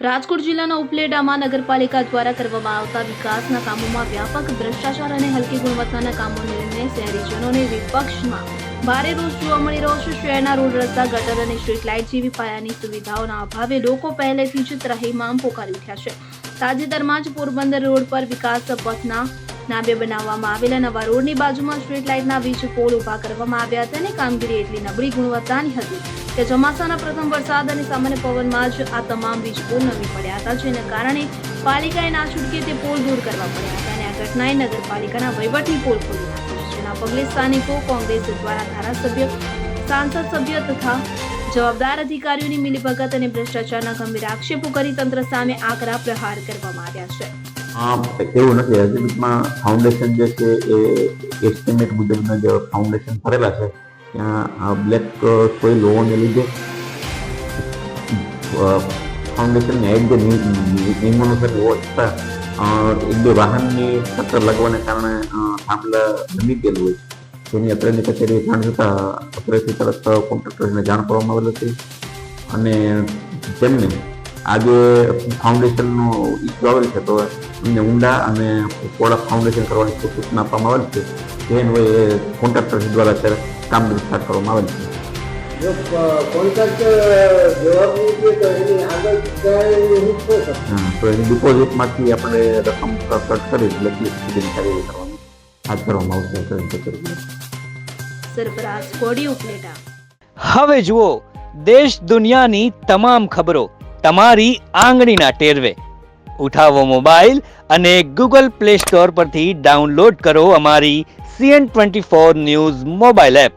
રાજકોટ જિલ્લાના ઉપલેટામાં નગરપાલિકા દ્વારા કરવામાં આવતા વિકાસના કામોમાં વ્યાપક ભ્રષ્ટાચાર અને હલકી ગુણવત્તાના કામોને લઈને શહેરીજનોને વિપક્ષમાં ભારે રોષ જોવા મળી રહ્યો છે। શહેરના રોડ રસ્તા, ગટર અને સ્ટ્રીટ લાઇટ જેવી પાયાની સુવિધાઓના અભાવે લોકો પહેલેથી જ ત્રાહિમામ પોકારી ઉઠ્યા છે। તાજેતરમાં જ પોરબંદર રોડ પર વિકાસ પથના નામે બનાવવામાં આવેલા નવા રોડની બાજુમાં સ્ટ્રીટ લાઇટના વીજ પોલ ઉભા કરવામાં આવ્યા હતા અને કામગીરી એટલી નબળી ગુણવત્તાની હતી કે ચોમાસાના પ્રથમ વરસાદ અને સામાન્ય પવનમાં જ આ તમામ વીજ પોલ નમી પડ્યા હતા, જેને કારણે પાલિકાએ ના છૂટકે તે પોલ દૂર કરવા પડ્યા હતા અને આ ઘટનાએ નગરપાલિકાના વહીવટી પોલ ખોલી નાખ્યો છે, જેના પગલે સ્થાનિકો કોંગ્રેસ દ્વારા ધારાસભ્ય, સાંસદ સભ્ય તથા જવાબદાર અધિકારીઓની મિલીભગત અને ભ્રષ્ટાચારના ગંભીર આક્ષેપો કરી તંત્ર સામે આકરા પ્રહાર કરવામાં આવ્યા છે। એવું નથી, હકીકતમાં ફાઉન્ડેશન જે છે એ એસ્ટિમેટ મુજબના જે ફાઉન્ડેશન ભરેલા છે ત્યાં બ્લેક સોઇલ હોવાને લીધે ફાઉન્ડેશનની હાઈટ જે નિયમાનુસાર હોવા છતાં એક બે વાહનની ટક્કર લાગવાને કારણે થાંભલા બની ગયેલું હોય છે, જેની અત્રેની કચેરીએ જાણ થતાં અત્રેથી તરત કોન્ટ્રાક્ટરને જાણ કરવામાં આવેલ હતી અને તેમને આજે ફાઉન્ડેશનનો ઇસ્યુ આવેલ છે તો એમને ઊંડા અને પોળા ફાઉન્ડેશન કરવાની સૂચના આપવામાં આવેલ છે, જે અન્વયે કોન્ટ્રાક્ટર દ્વારા અત્યારે કામગીરી સ્ટાર્ટ કરવામાં આવેલ છે। જો કોન્ટ્રાક્ટર જવાબ નહીં તો એની આગળ તો એની ડિપોઝિટમાંથી આપણે રકમ કટ કરી લખી કાર્યવાહી કરવાની હાથ ધરવામાં આવશે। સરફરાઝ કોડી, ઉપલેટા। હવે જુઓ દેશ દુનિયાની તમામ ખબરો તમારી આંગળીના ટેરવે। ઉઠાવો મોબાઈલ અને ગૂગલ પ્લે સ્ટોર પરથી ડાઉનલોડ કરો અમારી CN24 ન્યૂઝ મોબાઈલ એપ।